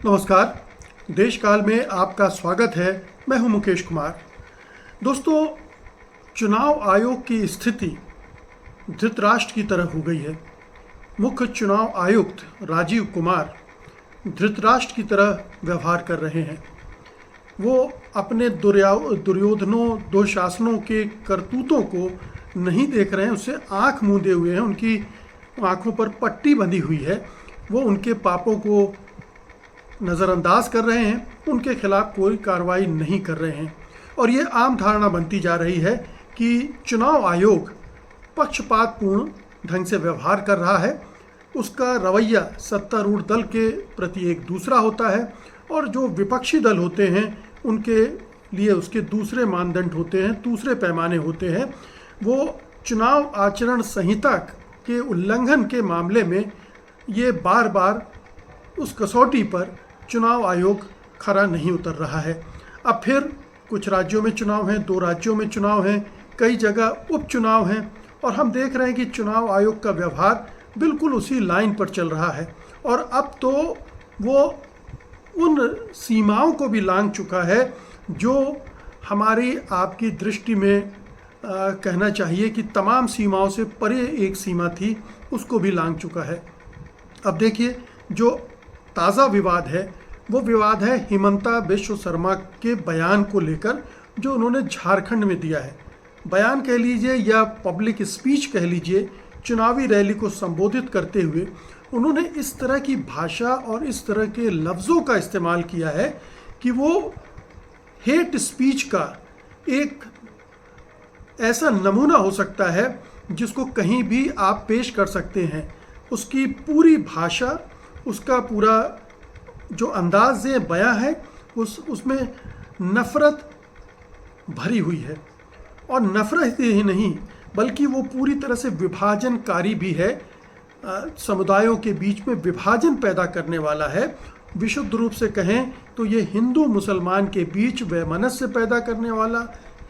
नमस्कार। देश काल में आपका स्वागत है। मैं हूं मुकेश कुमार। दोस्तों, चुनाव आयोग की स्थिति धृतराष्ट्र की तरह हो गई है। मुख्य चुनाव आयुक्त राजीव कुमार धृतराष्ट्र की तरह व्यवहार कर रहे हैं। वो अपने दुर्योधनों दुशासनों के करतूतों को नहीं देख रहे हैं, उससे आंख मूंदे हुए हैं। उनकी आंखों पर पट्टी बंधी हुई है। वो उनके पापों को नज़रअंदाज कर रहे हैं, उनके खिलाफ कोई कार्रवाई नहीं कर रहे हैं। और ये आम धारणा बनती जा रही है कि चुनाव आयोग पक्षपातपूर्ण ढंग से व्यवहार कर रहा है। उसका रवैया सत्तारूढ़ दल के प्रति एक दूसरा होता है और जो विपक्षी दल होते हैं उनके लिए उसके दूसरे मानदंड होते हैं, दूसरे पैमाने होते हैं। वो चुनाव आचरण संहिता के उल्लंघन के मामले में ये बार बार उस कसौटी पर चुनाव आयोग खरा नहीं उतर रहा है। अब फिर कुछ राज्यों में चुनाव हैं, 2 राज्यों में चुनाव हैं, कई जगह उपचुनाव हैं और हम देख रहे हैं कि चुनाव आयोग का व्यवहार बिल्कुल उसी लाइन पर चल रहा है। और अब तो वो उन सीमाओं को भी लांघ चुका है जो हमारी आपकी दृष्टि में कहना चाहिए कि तमाम सीमाओं से परे एक सीमा थी, उसको भी लांघ चुका है। अब देखिए, जो ताज़ा विवाद है वो विवाद है हिमंता बिश्व शर्मा के बयान को लेकर, जो उन्होंने झारखंड में दिया है। बयान कह लीजिए या पब्लिक स्पीच कह लीजिए, चुनावी रैली को संबोधित करते हुए उन्होंने इस तरह की भाषा और इस तरह के लफ्ज़ों का इस्तेमाल किया है कि वो हेट स्पीच का एक ऐसा नमूना हो सकता है जिसको कहीं भी आप पेश कर सकते हैं। उसकी पूरी भाषा, उसका पूरा जो अंदाज बयां है उसमें नफ़रत भरी हुई है। और नफ़रत ही नहीं बल्कि वो पूरी तरह से विभाजनकारी भी है, समुदायों के बीच में विभाजन पैदा करने वाला है। विशुद्ध रूप से कहें तो ये हिंदू मुसलमान के बीच वैमनस्य पैदा करने वाला,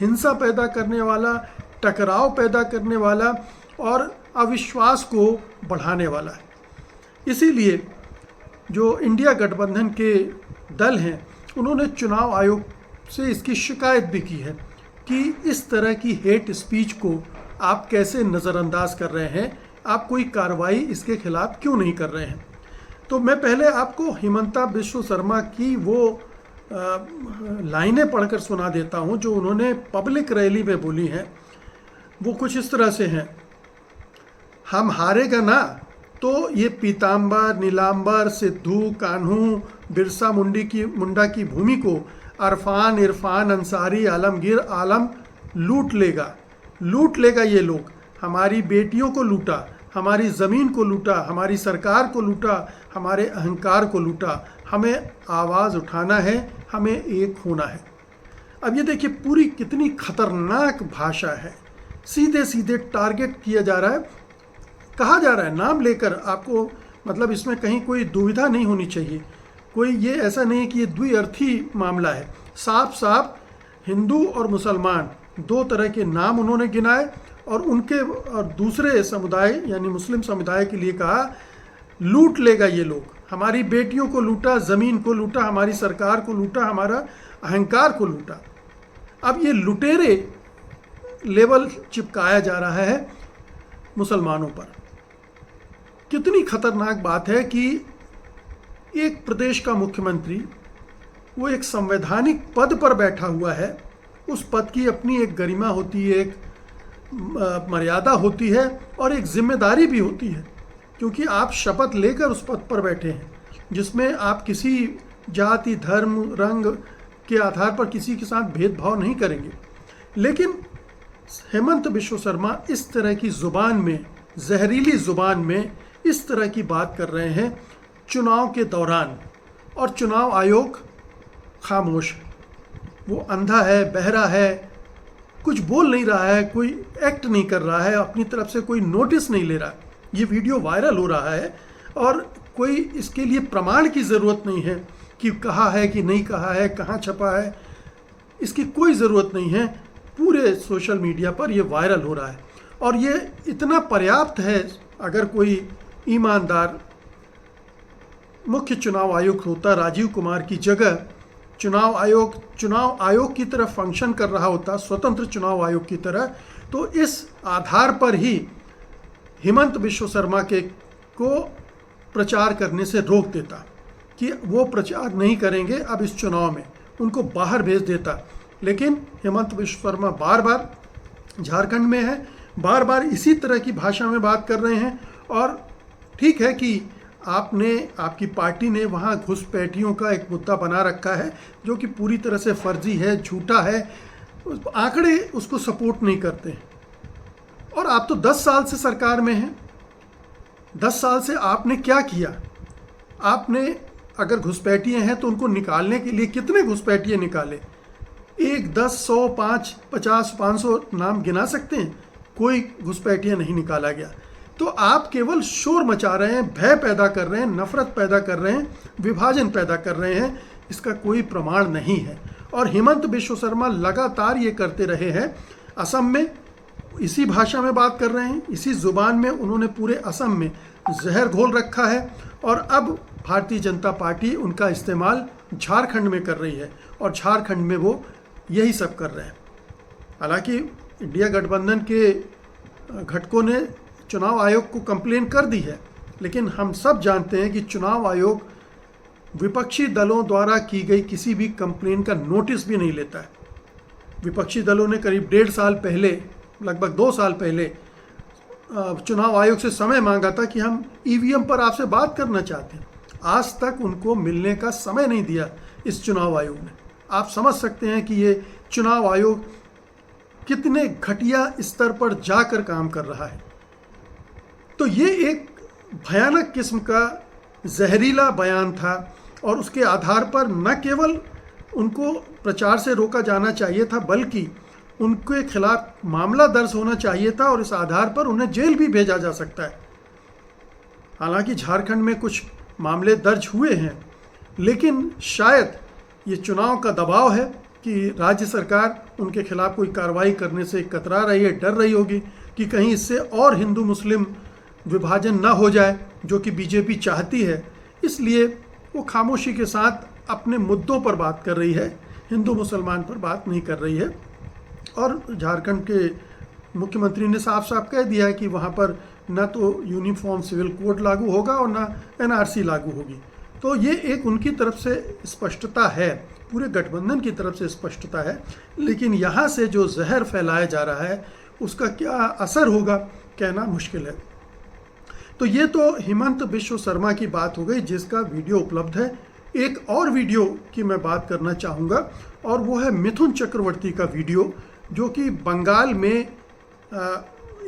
हिंसा पैदा करने वाला, टकराव पैदा करने वाला और अविश्वास को बढ़ाने वाला है। इसीलिए जो इंडिया गठबंधन के दल हैं उन्होंने चुनाव आयोग से इसकी शिकायत भी की है कि इस तरह की हेट स्पीच को आप कैसे नज़रअंदाज कर रहे हैं, आप कोई कार्रवाई इसके खिलाफ क्यों नहीं कर रहे हैं। तो मैं पहले आपको हिमंता बिश्व शर्मा की वो लाइनें पढ़कर सुना देता हूं जो उन्होंने पब्लिक रैली में बोली हैं। वो कुछ इस तरह से हैं। हम हारेगा ना तो ये पीताम्बर, नीलांबर, सिद्धू, कान्हू, बिरसा मुंडा की भूमि को अरफान, इरफान, अंसारी, आलमगीर आलम लूट लेगा। ये लोग हमारी बेटियों को लूटा, हमारी ज़मीन को लूटा, हमारी सरकार को लूटा, हमारे अहंकार को लूटा। हमें आवाज़ उठाना है, हमें एक होना है। अब ये देखिए पूरी कितनी खतरनाक भाषा है। सीधे सीधे टारगेट किया जा रहा है, कहा जा रहा है नाम लेकर। आपको मतलब इसमें कहीं कोई दुविधा नहीं होनी चाहिए। कोई ये ऐसा नहीं कि ये द्विअर्थी मामला है। साफ साफ हिंदू और मुसलमान 2 तरह के नाम उन्होंने गिनाए और उनके और दूसरे समुदाय यानी मुस्लिम समुदाय के लिए कहा लूट लेगा ये लोग। हमारी बेटियों को लूटा, ज़मीन को लूटा, हमारी सरकार को लूटा, हमारा अहंकार को लूटा। अब ये लुटेरे लेबल चिपकाया जा रहा है मुसलमानों पर। कितनी खतरनाक बात है कि एक प्रदेश का मुख्यमंत्री, वो एक संवैधानिक पद पर बैठा हुआ है। उस पद की अपनी एक गरिमा होती है, एक मर्यादा होती है और एक जिम्मेदारी भी होती है, क्योंकि आप शपथ लेकर उस पद पर बैठे हैं जिसमें आप किसी जाति, धर्म, रंग के आधार पर किसी के साथ भेदभाव नहीं करेंगे। लेकिन हेमंत बिश्व शर्मा इस तरह की ज़ुबान में, जहरीली ज़ुबान में इस तरह की बात कर रहे हैं चुनाव के दौरान, और चुनाव आयोग खामोश है। वो अंधा है, बहरा है, कुछ बोल नहीं रहा है, कोई एक्ट नहीं कर रहा है, अपनी तरफ से कोई नोटिस नहीं ले रहा। ये वीडियो वायरल हो रहा है और कोई इसके लिए प्रमाण की ज़रूरत नहीं है कि कहा है कि नहीं कहा है, कहाँ छपा है, इसकी कोई ज़रूरत नहीं है। पूरे सोशल मीडिया पर ये वायरल हो रहा है और ये इतना पर्याप्त है अगर कोई ईमानदार मुख्य चुनाव आयुक्त होता राजीव कुमार की जगह चुनाव आयोग की तरह फंक्शन कर रहा होता, स्वतंत्र चुनाव आयोग की तरह, तो इस आधार पर ही हेमंत बिश्व शर्मा को प्रचार करने से रोक देता कि वो प्रचार नहीं करेंगे अब इस चुनाव में, उनको बाहर भेज देता। लेकिन हेमंत बिश्व शर्मा बार बार झारखंड में है, बार बार इसी तरह की भाषा में बात कर रहे हैं। और ठीक है कि आपकी पार्टी ने वहाँ घुसपैठियों का एक मुद्दा बना रखा है जो कि पूरी तरह से फर्जी है, झूठा है, आंकड़े उसको सपोर्ट नहीं करते हैं। और आप तो 10 साल से सरकार में हैं, 10 साल से आपने क्या किया? आपने अगर घुसपैठिए हैं तो उनको निकालने के लिए कितने घुसपैठिए निकाले? 1, 10, 100, 5, 50, 500 नाम गिना सकते हैं? कोई घुसपैठिया नहीं निकाला गया। तो आप केवल शोर मचा रहे हैं, भय पैदा कर रहे हैं, नफरत पैदा कर रहे हैं, विभाजन पैदा कर रहे हैं, इसका कोई प्रमाण नहीं है। और हेमंत बिश्व शर्मा लगातार ये करते रहे हैं। असम में इसी भाषा में बात कर रहे हैं, इसी जुबान में उन्होंने पूरे असम में जहर घोल रखा है। और अब भारतीय जनता पार्टी उनका इस्तेमाल झारखंड में कर रही है और झारखंड में वो यही सब कर रहे हैं। हालांकि इंडिया गठबंधन के घटकों ने चुनाव आयोग को कंप्लेन कर दी है, लेकिन हम सब जानते हैं कि चुनाव आयोग विपक्षी दलों द्वारा की गई किसी भी कंप्लेन का नोटिस भी नहीं लेता है। विपक्षी दलों ने करीब 1.5 साल पहले, लगभग 2 साल पहले चुनाव आयोग से समय मांगा था कि हम ईवीएम पर आपसे बात करना चाहते हैं। आज तक उनको मिलने का समय नहीं दिया इस चुनाव आयोग ने। आप समझ सकते हैं कि ये चुनाव आयोग कितने घटिया स्तर पर जाकर काम कर रहा है। तो ये एक भयानक किस्म का जहरीला बयान था और उसके आधार पर न केवल उनको प्रचार से रोका जाना चाहिए था, बल्कि उनके खिलाफ मामला दर्ज होना चाहिए था और इस आधार पर उन्हें जेल भी भेजा जा सकता है। हालांकि झारखंड में कुछ मामले दर्ज हुए हैं, लेकिन शायद ये चुनाव का दबाव है कि राज्य सरकार उनके खिलाफ कोई कार्रवाई करने से कतरा रही है, डर रही होगी कि कहीं इससे और हिंदू मुस्लिम विभाजन न हो जाए, जो कि बीजेपी चाहती है। इसलिए वो खामोशी के साथ अपने मुद्दों पर बात कर रही है, हिंदू मुसलमान पर बात नहीं कर रही है। और झारखंड के मुख्यमंत्री ने साफ साफ कह दिया है कि वहाँ पर न तो यूनिफॉर्म सिविल कोड लागू होगा और न एनआरसी लागू होगी। तो ये एक उनकी तरफ से स्पष्टता है, पूरे गठबंधन की तरफ से स्पष्टता है। लेकिन यहाँ से जो जहर फैलाया जा रहा है उसका क्या असर होगा कहना मुश्किल है। तो ये तो हेमंत बिश्व शर्मा की बात हो गई, जिसका वीडियो उपलब्ध है। एक और वीडियो की मैं बात करना चाहूँगा और वो है मिथुन चक्रवर्ती का वीडियो, जो कि बंगाल में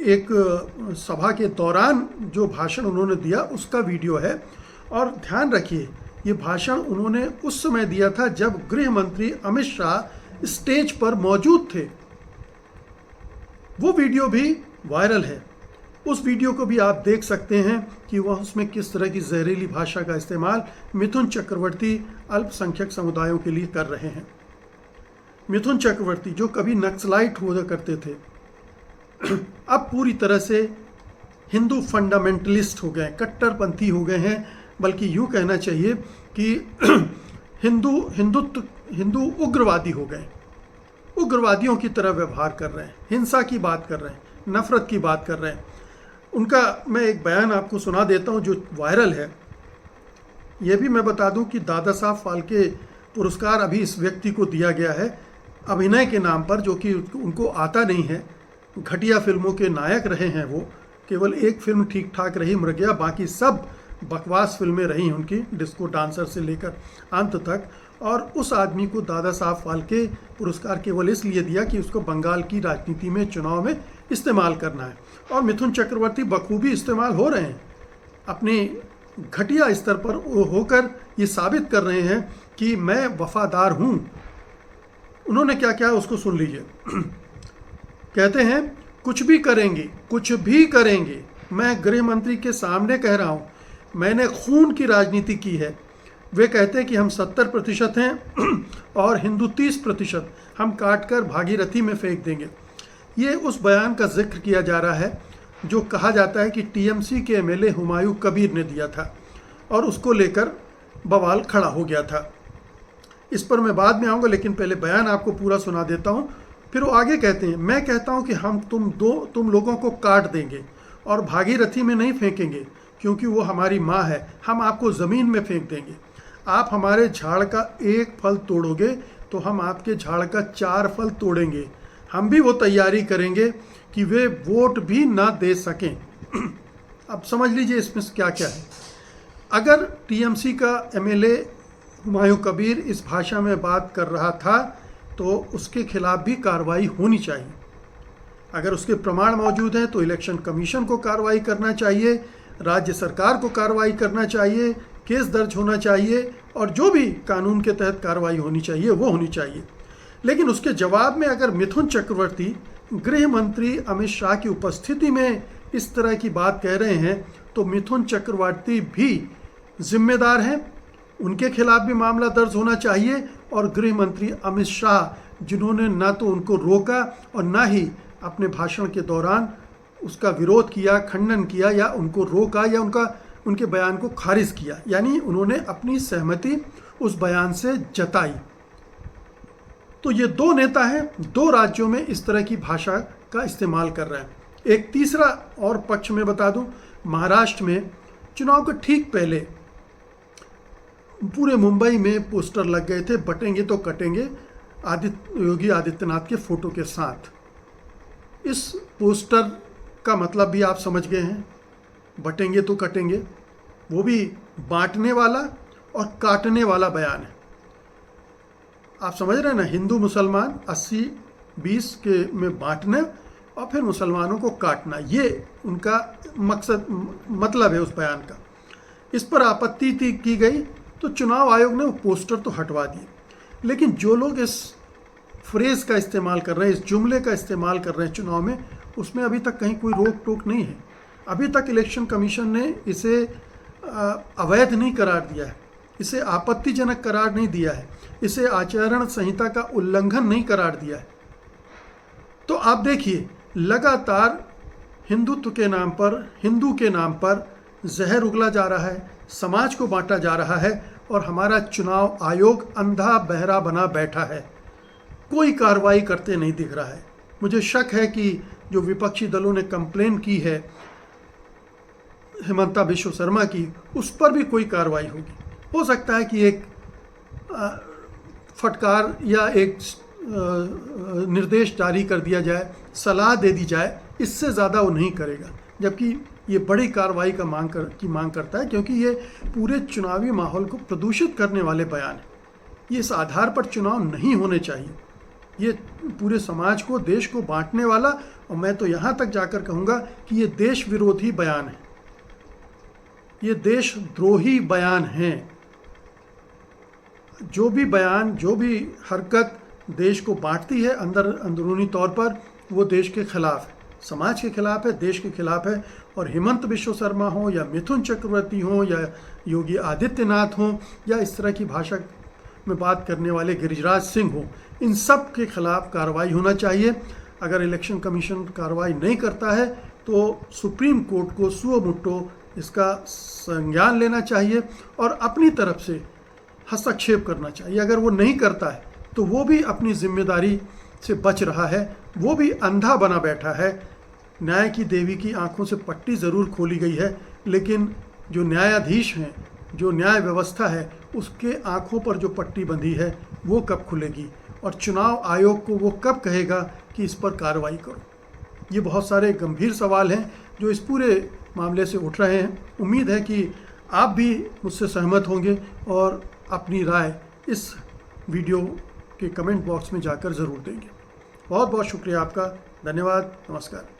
एक सभा के दौरान जो भाषण उन्होंने दिया उसका वीडियो है। और ध्यान रखिए, ये भाषण उन्होंने उस समय दिया था जब गृह मंत्री अमित शाह स्टेज पर मौजूद थे। वो वीडियो भी वायरल है। उस वीडियो को भी आप देख सकते हैं कि वह उसमें किस तरह की जहरीली भाषा का इस्तेमाल मिथुन चक्रवर्ती अल्पसंख्यक समुदायों के लिए कर रहे हैं। मिथुन चक्रवर्ती जो कभी नक्सलाइट हुआ करते थे, अब पूरी तरह से हिंदू फंडामेंटलिस्ट हो गए, कट्टरपंथी हो गए हैं। बल्कि यूँ कहना चाहिए कि हिंदू उग्रवादी हो गए, उग्रवादियों की तरह व्यवहार कर रहे हैं, हिंसा की बात कर रहे हैं, नफरत की बात कर रहे हैं। उनका मैं एक बयान आपको सुना देता हूं जो वायरल है। यह भी मैं बता दूं कि दादा साहब फाल्के पुरस्कार अभी इस व्यक्ति को दिया गया है अभिनय के नाम पर, जो कि उनको आता नहीं है। घटिया फिल्मों के नायक रहे हैं वो, केवल एक फिल्म ठीक ठाक रही, मृगया, बाकी सब बकवास फिल्में रही उनकी, डिस्को डांसर से लेकर अंत तक। और उस आदमी को दादा साहब फाल्के पुरस्कार केवल इसलिए दिया कि उसको बंगाल की राजनीति में, चुनाव में इस्तेमाल करना है। और मिथुन चक्रवर्ती बखूबी इस्तेमाल हो रहे हैं, अपने घटिया स्तर पर होकर ये साबित कर रहे हैं कि मैं वफादार हूँ। उन्होंने क्या क्या उसको सुन लीजिए। कहते हैं, कुछ भी करेंगे, कुछ भी करेंगे, मैं गृह मंत्री के सामने कह रहा हूँ, मैंने खून की राजनीति की है। वे कहते हैं कि हम 70% हैं और हिंदू 30%, हम काटकर भागीरथी में फेंक देंगे। ये उस बयान का जिक्र किया जा रहा है जो कहा जाता है कि टीएमसी के एमएलए हुमायूं कबीर ने दिया था, और उसको लेकर बवाल खड़ा हो गया था। इस पर मैं बाद में आऊँगा, लेकिन पहले बयान आपको पूरा सुना देता हूँ। फिर वो आगे कहते हैं, मैं कहता हूँ कि हम तुम लोगों को काट देंगे और भागीरथी में नहीं फेंकेंगे, क्योंकि वो हमारी माँ है। हम आपको ज़मीन में फेंक देंगे। आप हमारे झाड़ का एक फल तोड़ोगे तो हम आपके झाड़ का 4 फल तोड़ेंगे। हम भी वो तैयारी करेंगे कि वे वोट भी ना दे सकें। अब समझ लीजिए इसमें क्या क्या है। अगर टीएमसी का एमएलए हुमायूं कबीर इस भाषा में बात कर रहा था तो उसके खिलाफ भी कार्रवाई होनी चाहिए। अगर उसके प्रमाण मौजूद हैं तो इलेक्शन कमीशन को कार्रवाई करना चाहिए, राज्य सरकार को कार्रवाई करना चाहिए, केस दर्ज होना चाहिए और जो भी कानून के तहत कार्रवाई होनी चाहिए वो होनी चाहिए। लेकिन उसके जवाब में अगर मिथुन चक्रवर्ती गृह मंत्री अमित शाह की उपस्थिति में इस तरह की बात कह रहे हैं तो मिथुन चक्रवर्ती भी जिम्मेदार हैं। उनके खिलाफ भी मामला दर्ज होना चाहिए और गृह मंत्री अमित शाह जिन्होंने ना तो उनको रोका और ना ही अपने भाषण के दौरान उसका विरोध किया, खंडन किया या उनको रोका या उनके बयान को खारिज किया, यानी उन्होंने अपनी सहमति उस बयान से जताई। तो ये 2 नेता हैं, 2 राज्यों में इस तरह की भाषा का इस्तेमाल कर रहे हैं। एक तीसरा और पक्ष में बता दूं, महाराष्ट्र में चुनाव के ठीक पहले पूरे मुंबई में पोस्टर लग गए थे, बटेंगे तो कटेंगे, योगी आदित्यनाथ के फोटो के साथ। इस पोस्टर का मतलब भी आप समझ गए हैं, बटेंगे तो कटेंगे, वो भी बांटने वाला और काटने वाला बयान है। आप समझ रहे हैं ना, हिंदू मुसलमान 80-20 के में बांटना और फिर मुसलमानों को काटना, ये उनका मतलब है उस बयान का। इस पर आपत्ति की गई तो चुनाव आयोग ने वो पोस्टर तो हटवा दिए। लेकिन जो लोग इस फ्रेज का इस्तेमाल कर रहे हैं, इस जुमले का इस्तेमाल कर रहे हैं चुनाव में, उसमें अभी तक कहीं कोई रोक टोक नहीं है। अभी तक इलेक्शन कमीशन ने इसे अवैध नहीं करार दिया है, इसे आपत्तिजनक करार नहीं दिया है, इसे आचरण संहिता का उल्लंघन नहीं करार दिया है। तो आप देखिए, लगातार हिंदुत्व के नाम पर, हिंदू के नाम पर जहर उगला जा रहा है, समाज को बांटा जा रहा है और हमारा चुनाव आयोग अंधा बहरा बना बैठा है, कोई कार्रवाई करते नहीं दिख रहा है। मुझे शक है कि जो विपक्षी दलों ने कंप्लेन की है हिमंता बिश्व शर्मा की, उस पर भी कोई कार्रवाई होगी। हो सकता है कि एक फटकार या एक निर्देश जारी कर दिया जाए, सलाह दे दी जाए, इससे ज़्यादा वो नहीं करेगा। जबकि ये बड़ी कार्रवाई की मांग करता है, क्योंकि ये पूरे चुनावी माहौल को प्रदूषित करने वाले बयान हैं। ये इस आधार पर चुनाव नहीं होने चाहिए। ये पूरे समाज को, देश को बांटने वाला, और मैं तो यहाँ तक जाकर कहूँगा कि ये देश विरोधी बयान है, ये देशद्रोही बयान हैं। जो भी बयान, जो भी हरकत देश को बांटती है अंदरूनी तौर पर, वो देश के खिलाफ है, समाज के खिलाफ है, देश के खिलाफ है। और हिमंत बिश्व शर्मा हो या मिथुन चक्रवर्ती हो या योगी आदित्यनाथ हो या इस तरह की भाषा में बात करने वाले गिरिराज सिंह हो, इन सब के खिलाफ कार्रवाई होना चाहिए। अगर इलेक्शन कमीशन कार्रवाई नहीं करता है तो सुप्रीम कोर्ट को सुओ मुट्टो इसका संज्ञान लेना चाहिए और अपनी तरफ से हस्तक्षेप करना चाहिए। अगर वो नहीं करता है तो वो भी अपनी जिम्मेदारी से बच रहा है, वो भी अंधा बना बैठा है। न्याय की देवी की आंखों से पट्टी ज़रूर खोली गई है, लेकिन जो न्यायाधीश हैं, जो न्याय व्यवस्था है, उसके आंखों पर जो पट्टी बंधी है वो कब खुलेगी और चुनाव आयोग को वो कब कहेगा कि इस पर कार्रवाई करो। ये बहुत सारे गंभीर सवाल हैं जो इस पूरे मामले से उठ रहे हैं। उम्मीद है कि आप भी मुझसे सहमत होंगे और अपनी राय इस वीडियो के कमेंट बॉक्स में जाकर ज़रूर देंगे। बहुत बहुत शुक्रिया आपका, धन्यवाद, नमस्कार।